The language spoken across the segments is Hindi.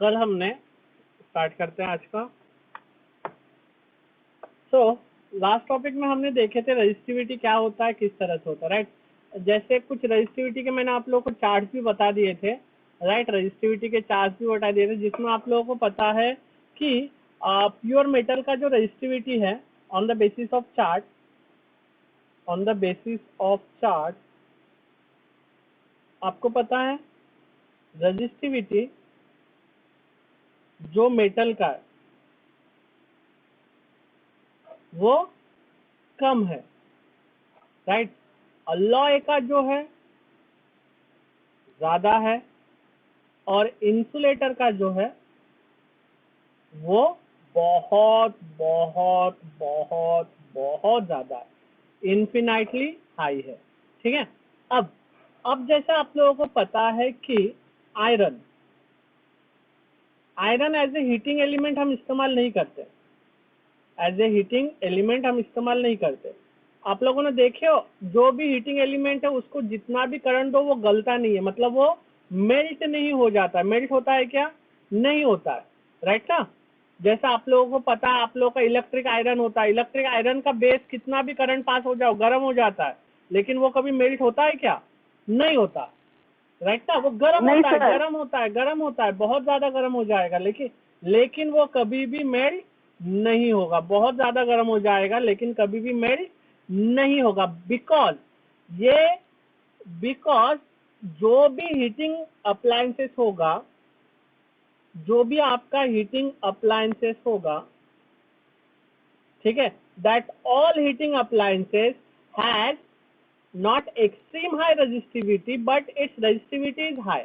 कल हमने स्टार्ट करते हैं आज का। लास्ट टॉपिक में हमने देखे थे रजिस्टिविटी क्या होता है, किस तरह से होता है, राइट। जैसे कुछ रजिस्टिविटी के मैंने आप लोगों को चार्ट भी बता दिए थे, राइट। रजिस्टिविटी के चार्ट भी बता दिए थे जिसमें आप लोगों को पता है कि प्योर मेटल का जो रजिस्टिविटी है on the basis of chart, आपको पता है रजिस्टिविटी जो मेटल का है वो कम है, राइट। अलॉय का जो है ज्यादा है और इंसुलेटर का जो है वो बहुत बहुत बहुत बहुत ज्यादा है, इन्फिनाइटली हाई है, ठीक है। अब जैसा आप लोगों को पता है कि iron as a heating element हम इस्तेमाल नहीं करते, आप लोगों ने देखे हो जो भी हीटिंग एलिमेंट है उसको जितना भी करंट दो वो गलता नहीं है, मतलब वो मेल्ट नहीं हो जाता। मेल्ट होता है क्या? नहीं होता है, राइट ना। जैसा आप लोगों को पता है, आप लोगों का इलेक्ट्रिक आयरन होता है, इलेक्ट्रिक आयरन का बेस कितना भी करंट पास हो जाओ गर्म हो जाता है, लेकिन वो कभी मेल्ट होता है क्या? नहीं होता, राइट ना। वो गर्म होता है, बहुत ज्यादा गर्म हो जाएगा, लेकिन वो कभी भी मेल्ट नहीं होगा। बहुत ज्यादा गर्म हो जाएगा लेकिन कभी भी मेल्ट नहीं होगा, बिकॉज जो भी हीटिंग अप्लायंसेस होगा, जो भी आपका हीटिंग अप्लायंसेस होगा, ठीक है, that all heating appliances has not extreme high resistivity but it's resistivity is high.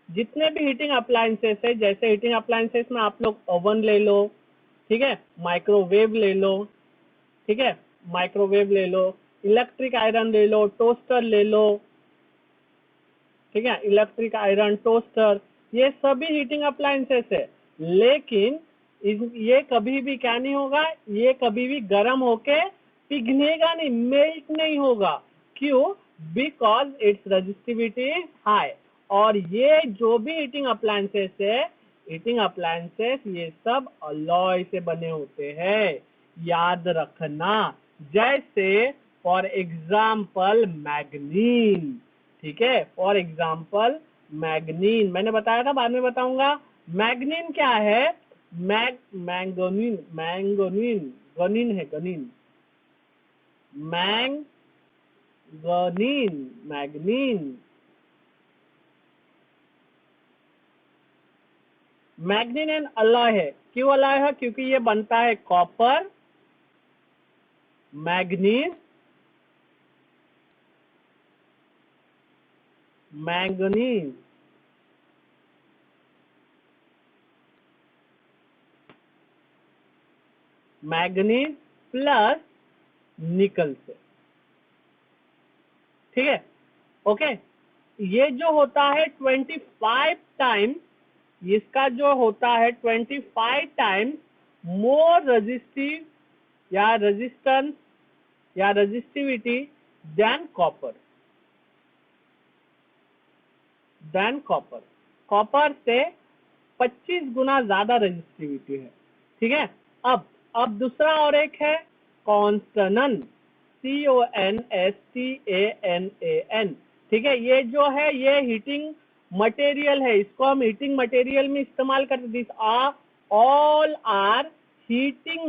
जितने भी हीटिंग अप्लायंसेस है, जैसे हीटिंग अप्लायंसेस में आप लोग ओवन ले लो, ठीक है, माइक्रोवेव ले लो, ठीक है, माइक्रोवेव ले लो, इलेक्ट्रिक आयरन ले लो, टोस्टर ले लो, ठीक है, इलेक्ट्रिक आयरन, टोस्टर, ये सभी हीटिंग अप्लायंसेस है। लेकिन ये कभी भी क्या नहीं होगा, ये कभी भी गर्म होके पिघलेगा नहीं, मेल्ट नहीं होगा। क्यों? Because it's resistivity is high. और ये जो भी हीटिंग अप्लायंसेस है, ये सब अलॉय से बने होते हैं, याद रखना। जैसे फॉर एग्जाम्पल मैग्नीन, ठीक है, फॉर एग्जाम्पल मैग्नीन, मैंने बताया था, बाद में बताऊंगा। मैग्नीन क्या है? मैंगनीन है, मैग्नीन एंड अलॉय है। क्यों अलॉय है? क्योंकि ये बनता है copper, manganese, manganese, manganese plus निकल से, ठीक है, ओके। ये जो होता है 25 टाइम, इसका जो होता है 25 टाइम मोर रेजिस्टिव या रेजिस्टेंस या रेजिस्टिविटी देन कॉपर, कॉपर से 25 गुना ज्यादा रेजिस्टिविटी है, ठीक है। अब दूसरा और एक है कॉन्स्टेनन, CONSTANAN, ठीक है। ये जो है ये हीटिंग मटेरियल है, इसको हम हीटिंग मटेरियल में इस्तेमाल करते। This all are heating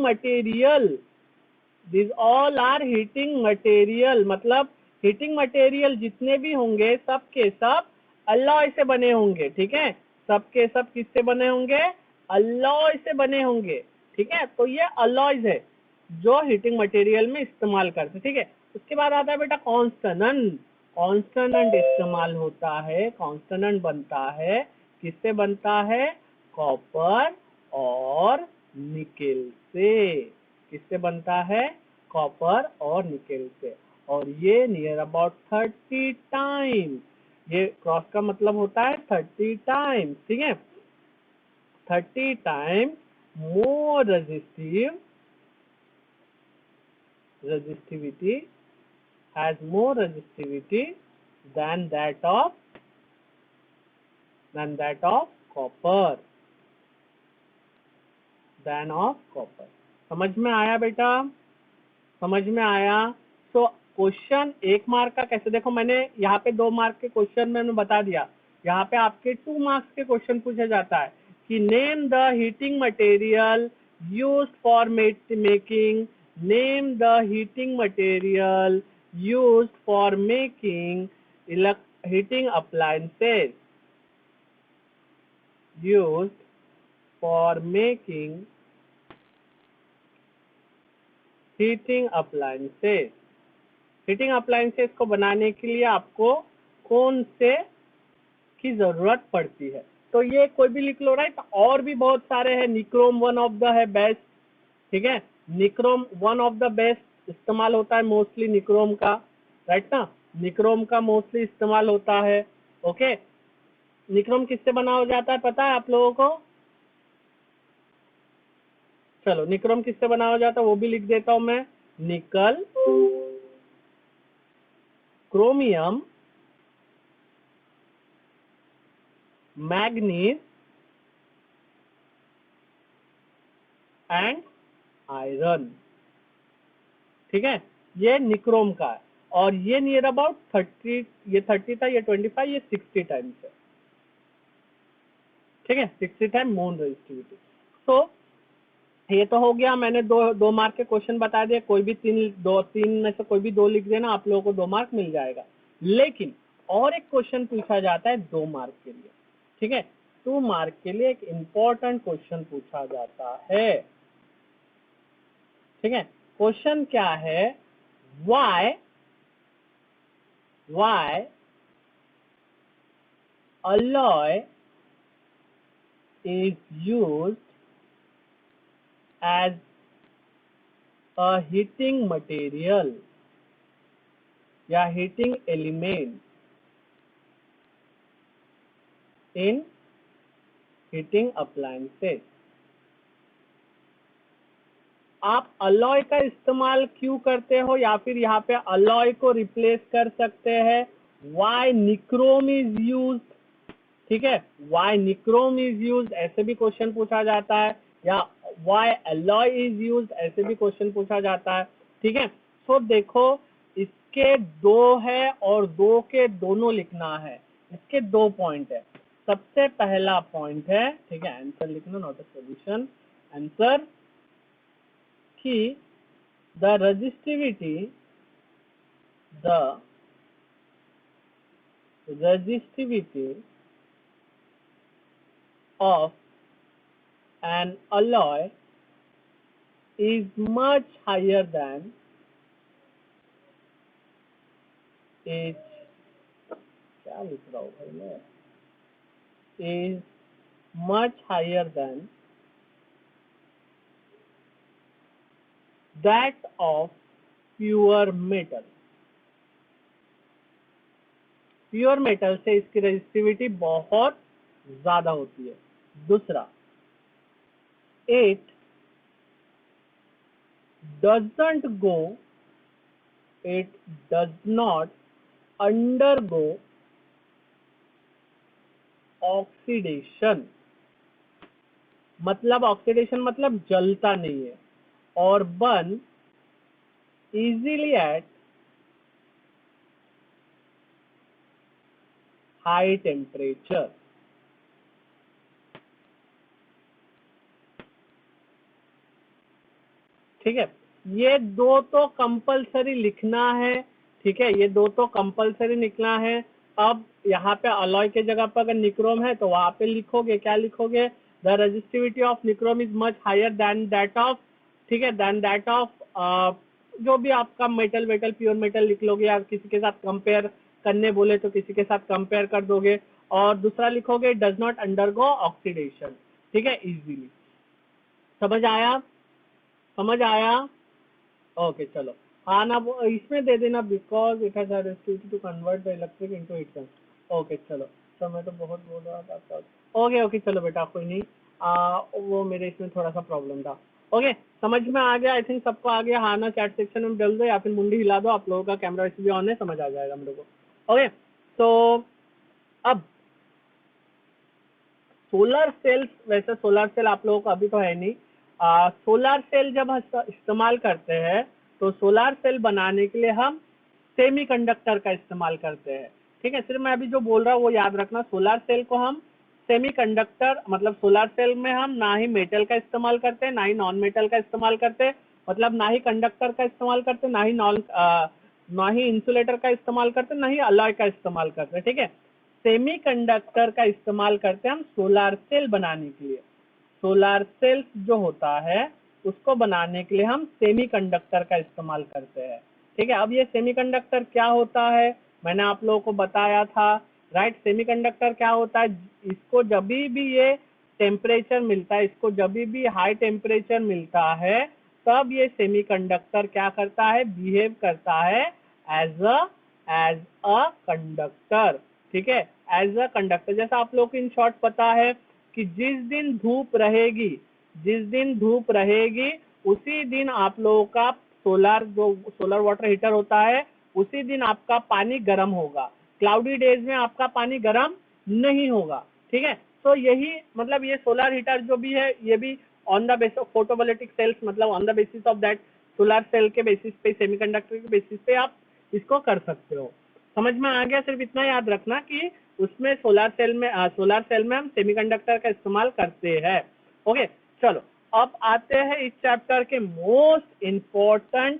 material, मतलब हीटिंग मटेरियल जितने भी होंगे सब के सब अलॉय से बने होंगे, ठीक है। सब के सब किससे बने होंगे? अलॉय से बने होंगे, ठीक है। तो ये अलॉयज है जो हीटिंग मटेरियल में इस्तेमाल करते, ठीक है। उसके बाद आता है बेटा कॉन्स्टेनेंट इस्तेमाल होता है, कॉन्स्टेनेंट बनता है, किससे बनता है? कॉपर और निकेल से। किससे बनता है? कॉपर और निकेल से। और ये नियर अबाउट 30 टाइम, ये क्रॉस का मतलब होता है 30 टाइम, ठीक है, 30 time more resistivity has more resistivity than that of copper, than of copper. समझ में आया बेटा? समझ में आया? तो क्वेश्चन 1 मार्क का कैसे, देखो मैंने यहाँ पे 2 मार्क के क्वेश्चन मैंने बता दिया, यहाँ पे आपके 2 मार्क्स के क्वेश्चन पूछा जाता है कि name the heating material used for making, name the heating material used for making heating appliances, used for making heating appliances। Heating appliances को बनाने के लिए आपको कौन से की जरूरत पड़ती है? तो ये कोई भी लिख लो, राइट। और भी बहुत सारे हैं, निक्रोम वन ऑफ द है बेस्ट, ठीक है, nichrome one of the best इस्तेमाल होता है मोस्टली निक्रोम का, राइट ना, निक्रोम का मोस्टली इस्तेमाल होता है। ओके, निक्रोम किससे बना हो जाता है पता है आप लोगों को? चलो निक्रोम किससे बना हो जाता है वो भी लिख देता हूं मैं, निकल, क्रोमियम, मैग्नीज एंड आयरन। ठीक है, ये निक्रोम का है और ये नियर अबाउट 30, ये 30 था, ये 25, ये 60 टाइम्स है। ठीक है, 60 टाइम मून रेजिस्टिविटी। तो ये तो हो गया, मैंने 2 मार्क के क्वेश्चन बता दिए, कोई भी तीन में से कोई भी 2 लिख देना, आप लोगों को 2 मार्क मिल जाएगा। लेकिन और एक क्वेश्चन पूछा जाता है 2 मार्क के लिए, ठीक है, 2 मार्क के लिए एक इंपॉर्टेंट क्वेश्चन पूछा जाता है। ठीक है, क्वेश्चन क्या है, why alloy is used as a heating material या heating element in heating appliances। आप अलॉय का इस्तेमाल क्यों करते हो, या फिर यहाँ पे अलॉय को रिप्लेस कर सकते हैं, वाई निक्रोम इज यूज, ठीक है, वाई निक्रोम इज यूज ऐसे भी क्वेश्चन पूछा जाता है, या वाई अलॉय इज यूज ऐसे भी क्वेश्चन पूछा जाता है। ठीक है, तो देखो इसके 2 है और 2 के दोनों लिखना है, इसके 2 पॉइंट है। सबसे पहला पॉइंट है, ठीक है, आंसर लिखना नॉट अ सॉल्यूशन, आंसर कि the resistivity of an alloy is much higher than is क्या लिख रहा हूँ भाई मैं, is much higher than that of pure metal। Pure metal से इसकी रेजिस्टिविटी बहुत ज्यादा होती है। दूसरा, it does not undergo oxidation, मतलब ऑक्सीडेशन मतलब जलता नहीं है, और burn easily at high temperature. ठीक है, ये 2 तो कंपलसरी लिखना है। ठीक है, ये 2 तो कंपलसरी लिखना है। अब यहाँ पे अलॉय के जगह पर अगर निक्रोम है तो वहां पे लिखोगे, क्या लिखोगे, the resistivity of nichrome is much higher than that of, ठीक है, देन दैट ऑफ जो भी आपका मेटल प्योर मेटल लिख लोगे, या किसी के साथ कंपेयर करने बोले तो किसी के साथ कंपेयर कर दोगे। और दूसरा लिखोगे डज नॉट अंडरगो ऑक्सीडेशन। ठीक है, इजीली। समझ आया? समझ आया? ओके चलो, हाँ ना, वो इसमें दे देना, because it has resistivity to convert the electric into heat. Okay चलो, तो मैं तो बहुत बोल रहा था। ओके चलो बेटा, कोई नहीं, वो मेरे इसमें थोड़ा सा प्रॉब्लम था। ओके, समझ में आ गया, आई थिंक सबको आ गया। हाँ ना, चैट सेक्शन में डाल दो या फिर मुंडी हिला दो, आप लोगों का कैमरा वैसे भी ऑन है, समझ आ जाएगा मेरे को। ओके, तो अब सोलर सेल्स, वैसे सोलर सेल आप लोगों को अभी तो है नहीं, सोलर सेल जब इस्तेमाल करते हैं तो सोलर सेल बनाने के लिए हम सेमीकंडक्टर का इस्तेमाल करते हैं। ठीक है, सिर्फ मैं अभी जो बोल रहा हूँ वो याद रखना। सोलर सेल को हम सेमीकंडक्टर, मतलब सोलर सेल में हम ना ही मेटल का इस्तेमाल करते हैं ना ही नॉन मेटल का इस्तेमाल करते हैं, मतलब ना ही कंडक्टर का इस्तेमाल करते ना ही इंसुलेटर का इस्तेमाल करते ना ही अलॉय का इस्तेमाल करते। ठीक है, सेमीकंडक्टर का इस्तेमाल करते हैं हम सोलर सेल बनाने के लिए। सोलर सेल जो होता है उसको बनाने के लिए हम सेमीकंडक्टर का इस्तेमाल करते हैं। ठीक है, अब ये सेमीकंडक्टर क्या होता है मैंने आप लोगों को बताया था, राइट। सेमीकंडक्टर क्या होता है, इसको जब भी ये टेम्परेचर मिलता है, इसको जब भी हाई टेम्परेचर मिलता है तब ये सेमीकंडक्टर क्या करता है, बिहेव करता है एज अ कंडक्टर। ठीक है, एज अ कंडक्टर। जैसा आप लोग को इन शॉर्ट पता है कि जिस दिन धूप रहेगी उसी दिन आप लोगों का सोलर वाटर हीटर होता है, उसी दिन आपका पानी गर्म होगा। क्लाउडी डेज में आपका पानी गर्म नहीं होगा। ठीक है, तो यही मतलब ये सोलर हीटर जो भी है ये भी on the basis of photovoltaic cells, मतलब on the basis of that solar cell के बेसिस पे, सेमीकंडक्टर के बेसिस पे आप इसको कर सकते हो। समझ में आ गया? सिर्फ इतना याद रखना कि उसमें सोलर सेल में हम सेमीकंडक्टर का इस्तेमाल करते हैं। ओके, चलो अब आते हैं इस चैप्टर के मोस्ट इंपॉर्टेंट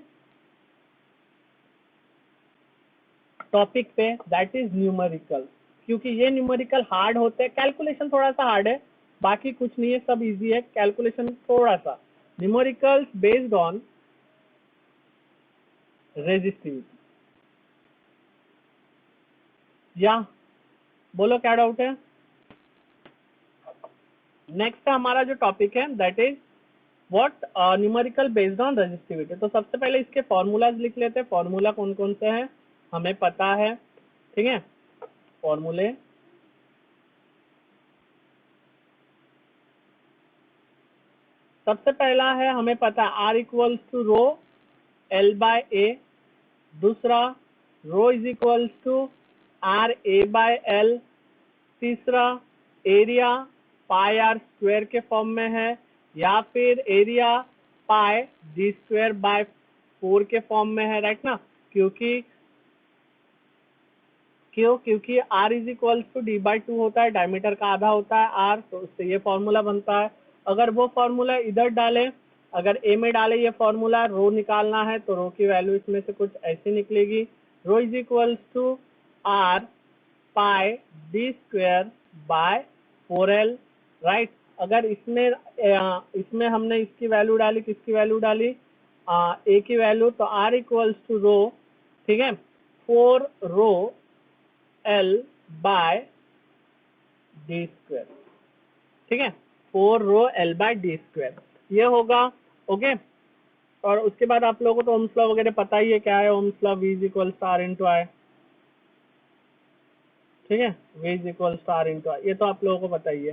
टॉपिक पे, दैट इज न्यूमेरिकल। क्योंकि ये न्यूमेरिकल हार्ड होते हैं, कैलकुलेशन थोड़ा सा हार्ड है, बाकी कुछ नहीं है, सब इजी है, कैलकुलेशन थोड़ा सा। Numerical based on resistivity. या बोलो क्या डाउट है? नेक्स्ट हमारा जो टॉपिक है that is what numerical based on resistivity. तो सबसे पहले इसके फॉर्मूलाज लिख लेते हैं। फॉर्मूला कौन कौन से हैं हमें पता है। ठीक है, फॉर्मूले सबसे पहला है हमें पता है R equals to rho L by A. दूसरा rho is equals to R A by L. तीसरा एरिया पाई आर स्क्वायर के फॉर्म में है, या फिर area pi D square by 4 के फॉर्म में है, राइट ना। क्योंकि r is equals to D by 2 होता है, डायमीटर का आधा होता है r, तो उससे ये फॉर्मूला बनता है। अगर वो फॉर्मूला इधर डाले, अगर a में डाले ये फॉर्मूला, रो निकालना है तो रो की वैल्यू इसमें से कुछ ऐसी निकलेगी, rho is equals to r pi D square by 4l, right. अगर इसमें हमने इसकी वैल्यू डाली, किसकी वैल्यू डाली, a की वैल्यू, तो r इक्वल्स टू रो, ठीक है, 4 रो L बाय डी स्क्वायर। ठीक है, 4 रो L बाय डी स्क्वायर ये होगा। ओके, और उसके बाद आप लोगों को तो ओम्स लॉ वगैरह पता ही है, क्या है ohm's law, V is equal to R into I. ठीक है, V is equal to R into I, ये तो आप लोगों को पता ही है।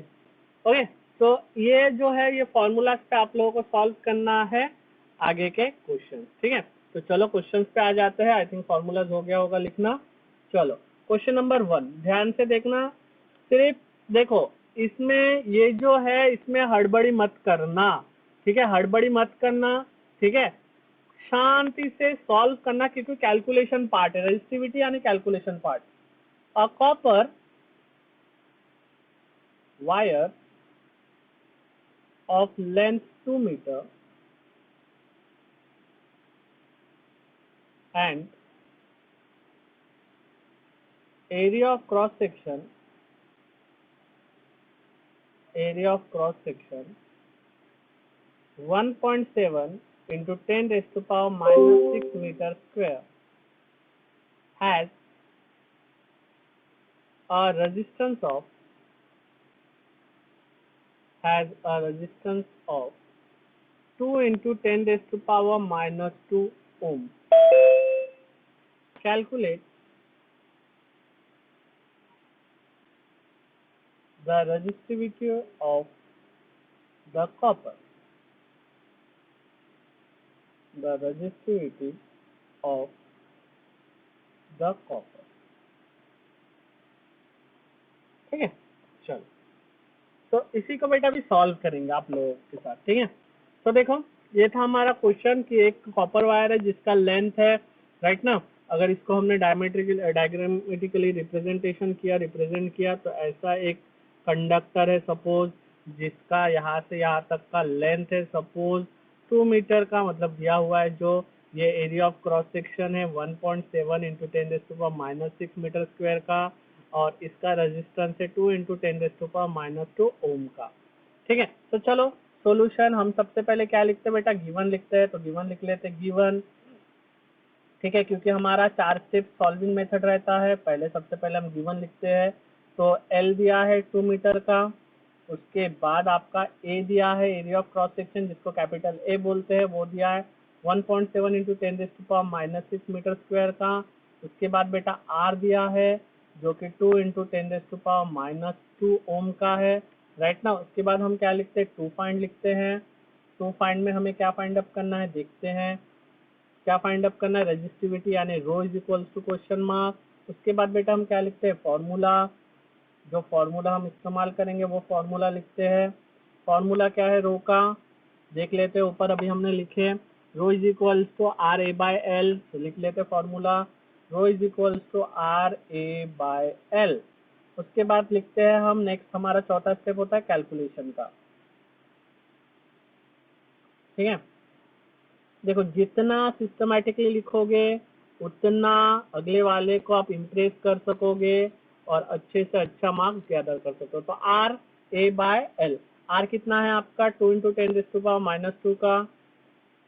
ओके, तो ये जो है ये फॉर्मूला पे आप लोगों को सॉल्व करना है आगे के क्वेश्चन। ठीक है, तो चलो क्वेश्चन पे आ जाते हैं। आई थिंक फॉर्मूलाज हो गया होगा लिखना। चलो क्वेश्चन नंबर 1 ध्यान से देखना। सिर्फ देखो इसमें ये जो है इसमें हड़बड़ी मत करना। ठीक है, हड़बड़ी मत करना। ठीक है, शांति से सॉल्व करना, क्योंकि कैलकुलेशन पार्ट है, रेजिस्टिविटी यानी calculation part. A copper wire of length 2 meter and area of cross section 1.7 into 10 raised to power minus 6 meter square has a resistance of 2 into 10 raised to power minus 2 ohm. Calculate the resistivity of the copper. The resistivity of the copper. ठीक है, चलो तो इसी को बेटा भी सॉल्व करेंगे आप लोगों के साथ। ठीक है, तो देखो ये था हमारा क्वेश्चन कि एक कॉपर वायर है जिसका लेंथ है, राइट ना, अगर इसको हमने डायग्रामेटिकली रिप्रेजेंट किया तो ऐसा एक कंडक्टर है सपोज, जिसका यहाँ से यहाँ तक का लेंथ है सपोज 2 मीटर का, मतलब दिया हुआ है जो ये एरिया ऑफ क्रॉस सेक्शन है 1.7 इंटू 10⁻⁻6 मीटर स्क्वायर का, और इसका रेजिस्टेंस है 2 इंटू 10⁻2 ओम का। ठीक है, तो चलो सॉल्यूशन हम सबसे पहले क्या लिखते हैं बेटा, गिवन लिखते हैं, तो गिवन लिख लेते हैं गिवन। ठीक है, क्योंकि हमारा 4 स्टेप सॉल्विंग मेथड रहता है, पहले सबसे पहले हम गिवन लिखते हैं। तो एल दिया है 2 मीटर का, उसके बाद आपका ए दिया है एरिया ऑफ क्रॉस सेक्शन जिसको कैपिटल ए बोलते हैं, वो दिया है 1.7 इंटू 10⁻⁻6 मीटर स्क्वायर का। उसके बाद बेटा आर दिया है जो कि 2 इंटू 10⁻2 ओम का है, राइट ना। उसके बाद हम क्या लिखते हैं, 2 फाइंड लिखते हैं। 2 फाइंड में हमें क्या फाइंड अप करना है देखते हैं, क्या फाइंड अप करना है, रेजिस्टिविटी यानी rho is equals to question mark. उसके बाद बेटा हम क्या लिखते हैं, फॉर्मूला, जो फॉर्मूला हम इस्तेमाल करेंगे वो फॉर्मूला लिखते हैं। फॉर्मूला क्या है रो का, देख लेते हैं, ऊपर अभी हमने लिखे rho is equals to R A by L, तो लिख लेते हैं formula rho is equals to R A by L. उसके बाद लिखते हैं हम नेक्स्ट, हमारा चौथा स्टेप होता है कैलकुलेशन का। ठीक है, देखो जितना सिस्टमैटिकली लिखोगे उतना अगले वाले को आप इम्प्रेस कर सकोगे और अच्छे से अच्छा मार्क्स गैदर कर सकते हो। तो R A by L, R कितना है आपका 2 इंटू 10⁻2 का,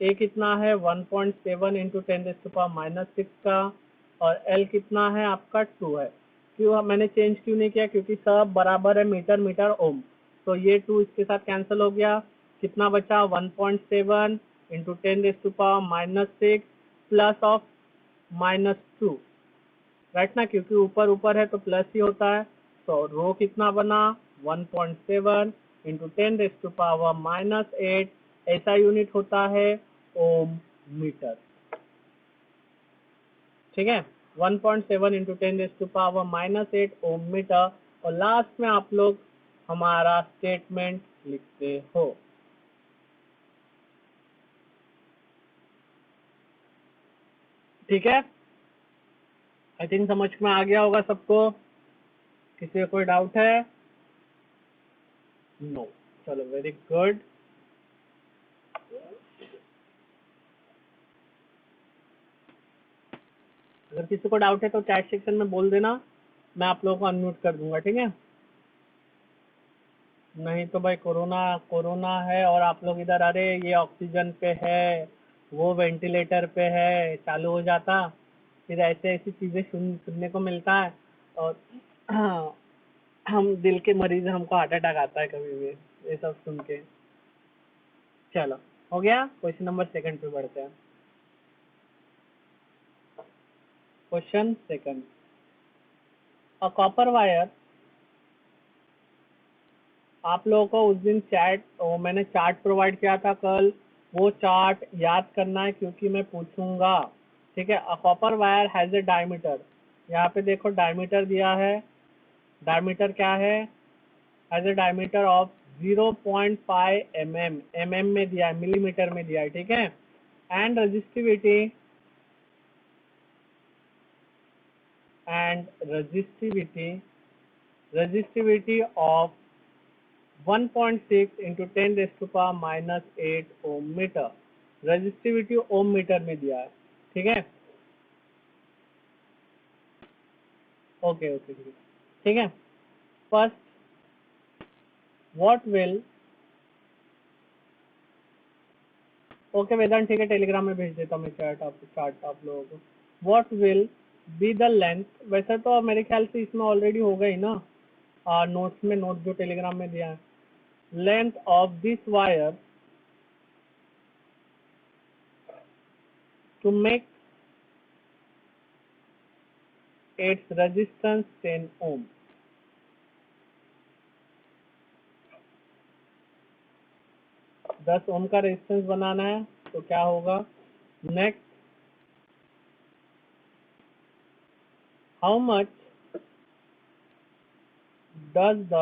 ए कितना है 1.7 इंटू 10⁻6 का, और एल कितना है आपका 2 है। क्यों मैंने चेंज क्यों नहीं किया, क्योंकि सब बराबर है मीटर मीटर ओम, तो ये 2 इसके साथ कैंसिल हो गया, कितना बचा 1.7 इंटू 10⁻6 प्लस ऑफ -2, राइट ना, क्योंकि ऊपर ऊपर है तो प्लस ही होता है। तो रो कितना बना 1.7 इंटू 10⁻8, ऐसा यूनिट होता है ओम मीटर। ठीक है, 1.7 इंटू 10⁻8 ओम मीटर। और लास्ट में आप लोग हमारा स्टेटमेंट लिखते हो। ठीक है, आई थिंक समझ में आ गया होगा सबको, किसी को कोई डाउट है? नो, चलो वेरी गुड। अगर किसी को डाउट है तो चैट सेक्शन में बोल देना, मैं आप लोगों को अनम्यूट कर दूंगा, ठीक है। नहीं तो भाई कोरोना कोरोना है और आप लोग इधर, अरे ये ऑक्सीजन पे है, वो वेंटिलेटर पे है, चालू हो जाता, फिर ऐसे ऐसी चीजें सुनने को मिलता है। और हम दिल के मरीज हैं, हमको हार्ट अटैक आता है कभी भी ये सब सुन के। चलो हो गया, क्वेश्चन नंबर 2 पे बढ़ते हैं। क्वेश्चन 2, अ कॉपर वायर, आप लोगों को उस दिन मैंने चार्ट प्रोवाइड किया था कल, वो चार्ट याद करना है क्योंकि मैं पूछूंगा। ठीक है, a copper wire has a diameter, यहाँ पे देखो डायमीटर दिया है, डायमीटर क्या है, has a diameter of 0.5 mm, mm में दिया है, मिलीमीटर में दिया है, ठीक है। And resistivity of 1.6 into 10⁻8 ohm meter, resistivity ohm meter में दिया है, ठीक है। ओके ओके ठीक है। First, what will, okay Vedant ठीक है, टेलीग्राम में भेज देता हूँ मैं चार्ट आप लोगों को। What will be the length, वैसे तो मेरे ख्याल से इसमें ऑलरेडी हो गई ना, नोट्स में, नोट जो टेलीग्राम में दिया है, length of this wire to make its resistance 10 ohm. 10 ohm का रेजिस्टेंस बनाना है, तो क्या होगा, next, how much does the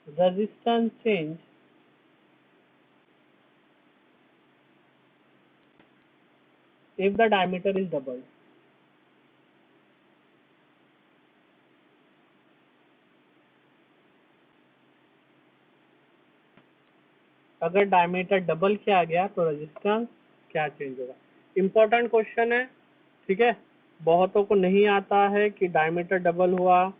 resistance change if the diameter is doubled. अगर डायमीटर डबल किया गया तो रेजिस्टेंस क्या चेंज होगा? इंपॉर्टेंट क्वेश्चन है, ठीक है। बहुतों को नहीं आता है कि डायमीटर डबल हुआ,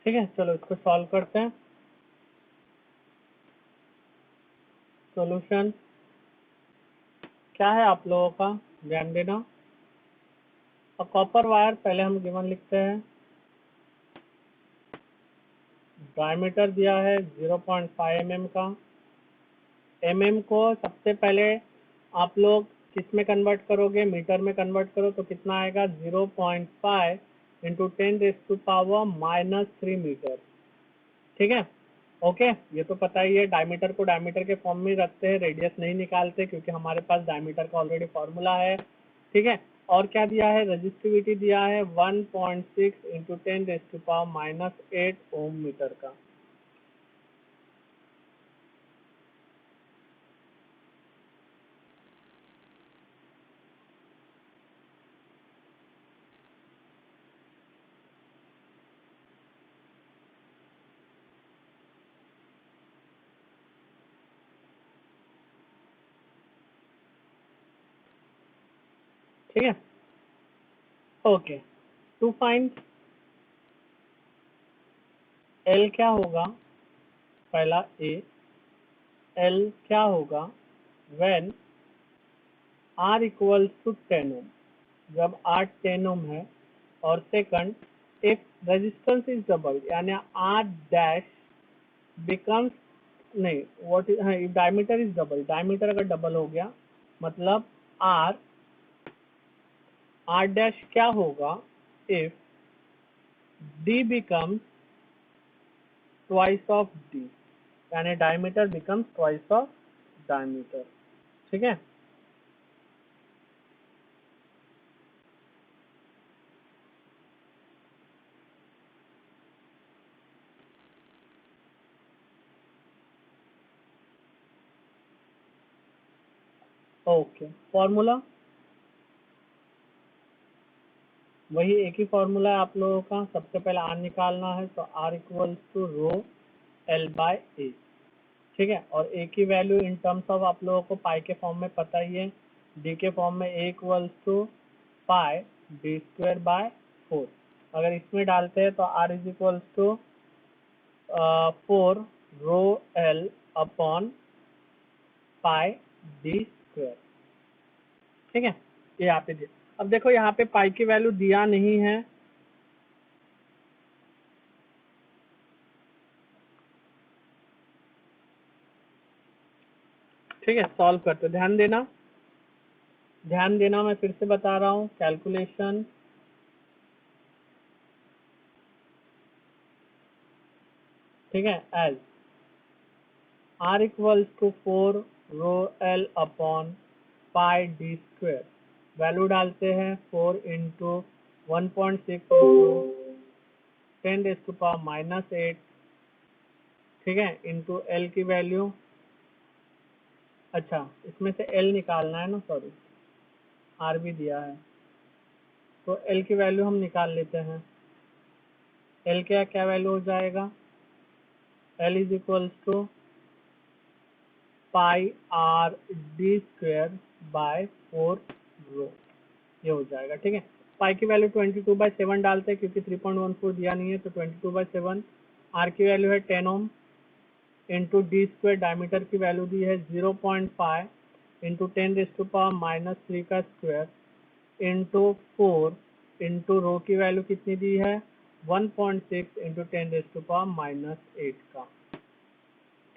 ठीक है। चलो इसको सॉल्व करते हैं। सॉल्यूशन क्या है आप लोगों का, ध्यान देना। और कॉपर वायर पहले हम गिवन लिखते हैं। डायमीटर दिया है 0.5 mm का। mm को सबसे पहले आप लोग किस में कन्वर्ट करोगे, मीटर में कन्वर्ट करो तो कितना आएगा, 0.5 इंटू 10⁻³ मीटर। ठीक है, ओके। ये तो पता ही है, डायमीटर को डायमीटर के फॉर्म में रखते हैं, रेडियस नहीं निकालते क्योंकि हमारे पास डायमीटर का ऑलरेडी फॉर्मूला है। ठीक है, और क्या दिया है, रेजिस्टिविटी दिया है 1.6 इंटू 10⁻⁸ ओम मीटर का। ठीक है, ओके। टू फाइंड एल क्या होगा, पहला ए, एल क्या होगा when R equals to 10 ohm, जब आर 10 ओम है। और second, if resistance is double यानी आर डैश बिकम्स, नहीं व्हाट इज, हाँ, if diameter is double, diameter अगर डबल हो गया मतलब आर, आर डैश क्या होगा if D becomes twice of D, यानी diameter becomes twice of diameter. ठीक है, ओके। फॉर्मूला वही एक ही फॉर्मूला है आप लोगों का। सबसे पहले आर निकालना है तो R equals to rho L by A. ठीक है, और ए की वैल्यू इन टर्म्स ऑफ आप लोगों को पाई के फॉर्म में पता ही है, डी के फॉर्म में A equals to pi D square by 4। अगर इसमें डालते हैं तो R is equals to 4 rho L upon pi D square. ठीक है, ये यहाँ पे दिया। अब देखो यहाँ पे पाई की वैल्यू दिया नहीं है, ठीक है। सॉल्व करते, ध्यान देना, ध्यान देना, मैं फिर से बता रहा हूँ। कैलकुलेशन, ठीक है, as R equals to 4 rho L upon pi D square. Value डालते हैं 4 इंटू 1.6 इंटू 10⁻⁻8, ठीक है, इंटू एल की वैल्यू, अच्छा इसमें से एल निकालना है ना, सॉरी आर भी दिया है तो एल की वैल्यू हम निकाल लेते हैं। एल क्या क्या वैल्यू हो जाएगा, L is equals to pi R D square by 4 rho, ये हो जाएगा। ठीक है, पाई की वैल्यू 22/7 डालते हैं क्योंकि 3.14 दिया नहीं है, तो 22/7। आर की वैल्यू है 10 ohm into D square, diameter की वैल्यू दी है 0.5 इंटू 10⁻³ का स्क्वायर इंटू 4 इंटू रो की वैल्यू कितनी दी है 1.6 इंटू 10⁻⁻8 का।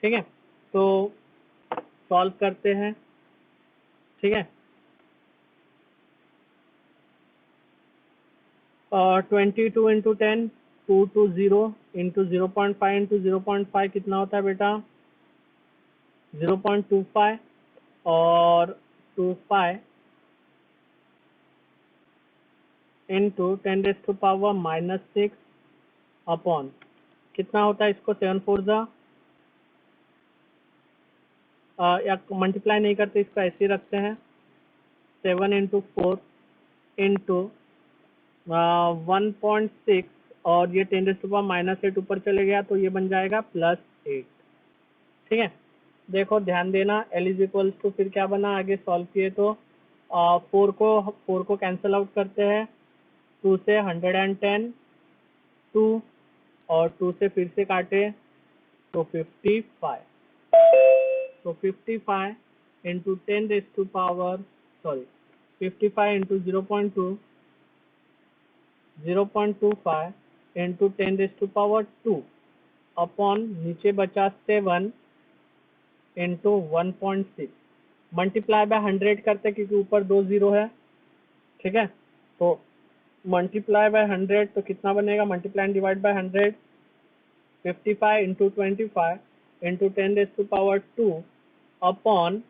ठीक है, तो सॉल्व करते हैं। ठीक है, 22 इंटू 10 220 इंटू 0.5 इंटू 0.5 कितना होता है बेटा 0.25 और 25 इंटू 10⁻⁻6 अपॉन कितना होता है इसको 7 4 जा या मल्टीप्लाई नहीं करते इसको ऐसे ही रखते हैं 7 इंटू 4 इंटू 1.6 और ये 10⁻⁻8 ऊपर चले गया तो ये बन जाएगा +8। ठीक है, देखो ध्यान देना L इज इक्वल्स टू फिर क्या बना आगे सॉल्व किए तो 4 को कैंसिल आउट करते हैं 2 से 110 2 और 2 से फिर से काटे तो 55 तो 55 इंटू 55 इंटू 0.25 इंटू 10⁻2 अपॉन नीचे बचा 7 इंटू 1.6 मल्टीप्लाई बाय 100 करते क्योंकि ऊपर 2 0 है। ठीक है, तो मल्टीप्लाई बाय 100 तो कितना बनेगा multiply divide by 100 55 into 25 into 10⁻2 upon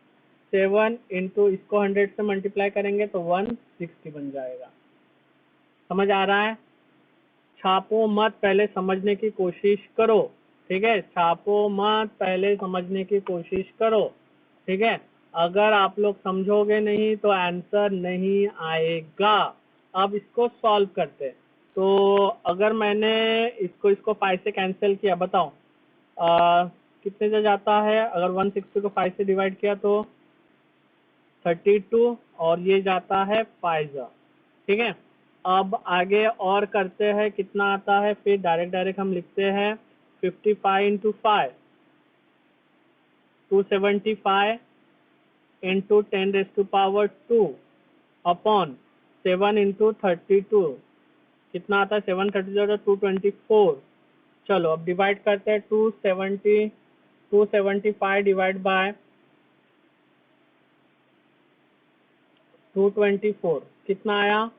7 into इसको 100 से मल्टीप्लाई करेंगे तो 160 बन जाएगा। समझ आ रहा है? छापो मत, पहले समझने की कोशिश करो। ठीक है, छापो मत, पहले समझने की कोशिश करो। ठीक है, अगर आप लोग समझोगे नहीं तो आंसर नहीं आएगा। अब इसको सॉल्व करते। तो अगर मैंने इसको 5 से कैंसिल किया बताओ कितने से जाता है? अगर 160 को 5 से डिवाइड किया तो 32 और ये जाता है 5। ठीक है, अब आगे और करते हैं कितना आता है फिर डायरेक्ट हम लिखते हैं 55 इंटू 5 275 इंटू 10⁻2 अपॉन 7 इंटू 32 कितना आता है 7 224। चलो अब डिवाइड करते हैं 275 डिवाइड बाय 224 कितना आया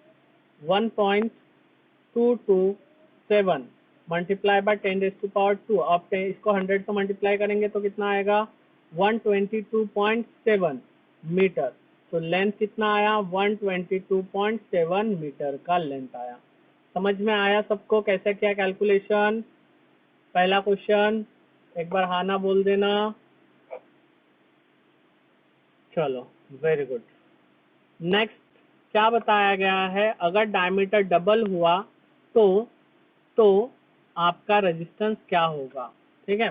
1.227 मल्टीप्लाई बाय 10⁻2। अब इसको 100 से मल्टीप्लाई करेंगे तो कितना आएगा 122.7 मीटर। तो लेंथ कितना आया 122.7 मीटर का लेंथ आया। समझ में आया सबको कैसे किया कैलकुलेशन? पहला क्वेश्चन एक बार हाँ ना बोल देना। चलो वेरी गुड। नेक्स्ट क्या बताया गया है? अगर डायमीटर डबल हुआ तो आपका रेजिस्टेंस क्या होगा? ठीक है,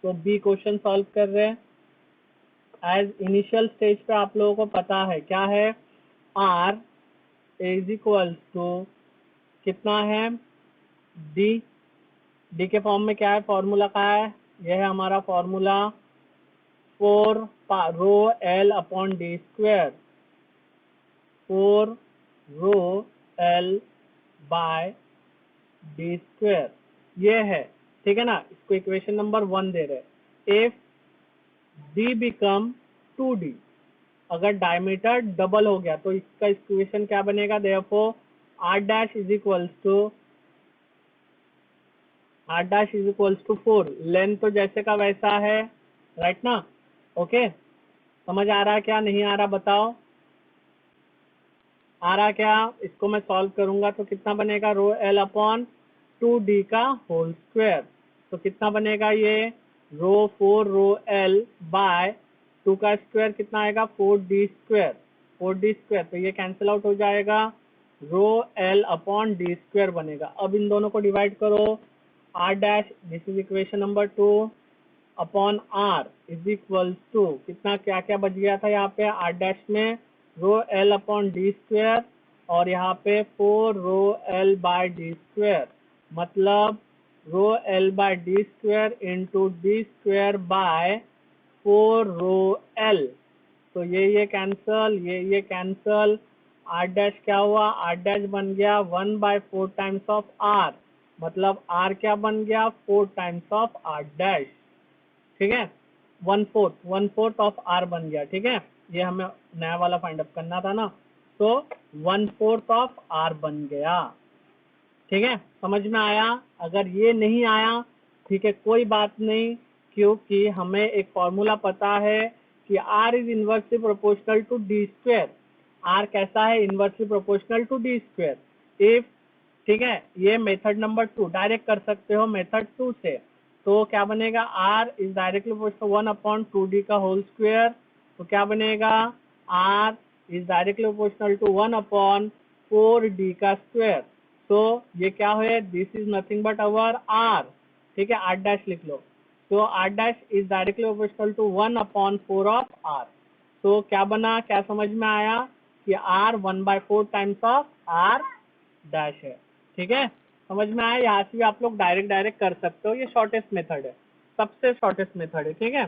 तो बी क्वेश्चन सॉल्व कर रहे हैं। एज इनिशियल स्टेज पे आप लोगों को पता है क्या है आर इज इक्वल टू कितना है डी के फॉर्म में क्या है फॉर्मूला का है यह है हमारा formula 4 rho L upon D square 4 rho L by D square ये है। ठीक है ना, इसको इक्वेशन नंबर 1 दे रहे। इफ डी बिकम 2d अगर डायमीटर डबल हो गया तो इसका इक्वेशन क्या बनेगा? Therefore r dash is equals to 4। Length तो जैसे का वैसा है, राइट ना? ओके, समझ आ रहा है क्या नहीं आ रहा बताओ? आ रहा क्या? इसको मैं सॉल्व करूंगा तो कितना बनेगा रो एल अपॉन 2d का होल स्क्वायर। तो कितना बनेगा ये रो 4 रो एल बाय 2 का स्क्वायर कितना आएगा 4d स्क्वायर। तो ये कैंसिल आउट हो जाएगा rho L upon D square बनेगा। अब इन दोनों को डिवाइड करो r dash this is equation number 2 upon r is equal to कितना क्या क्या बच गया था यहाँ पे r डैश में rho L upon D square और यहाँ पे 4 rho L by D square मतलब rho L by D square into D square by 4 rho L. तो ये कैंसल ये कैंसल आर डैश क्या हुआ, आर डैश बन गया 1/4 टाइम्स ऑफ आर, मतलब आर क्या बन गया 4 टाइम्स ऑफ आर डैश, ठीक है, 1/4 ऑफ आर बन गया, ठीक है, ये हमें नया वाला फाइंड अप करना था ना, तो 1/4 ऑफ आर बन गया, ठीक है, समझ में आया। अगर ये नहीं आया, ठीक है, कोई बात नहीं, क्योंकि हमें एक फॉर्मूला पता है कि R is inversely proportional to D square. R कैसा है, inversely proportional to D square. If, ठीक है, ये मेथड नंबर 2 डायरेक्ट कर सकते हो मेथड 2 से, तो क्या बनेगा, R is directly proportional 1/2d का होल स्क्वायर, तो क्या बनेगा, R is directly proportional to 1/4d का स्क्वायर। तो ये क्या है, this is nothing but our R, ठीक है, आर डैश लिख लो, तो R dash is directly proportional to 1/4 of R. तो क्या बना, क्या समझ में आया कि R 1/4 times of R dash है, ठीक है, समझ में आया। यहाँ से भी आप लोग डायरेक्ट कर सकते हो, ये शॉर्टेस्ट मेथड है, सबसे शॉर्टेस्ट मेथड है, ठीक है।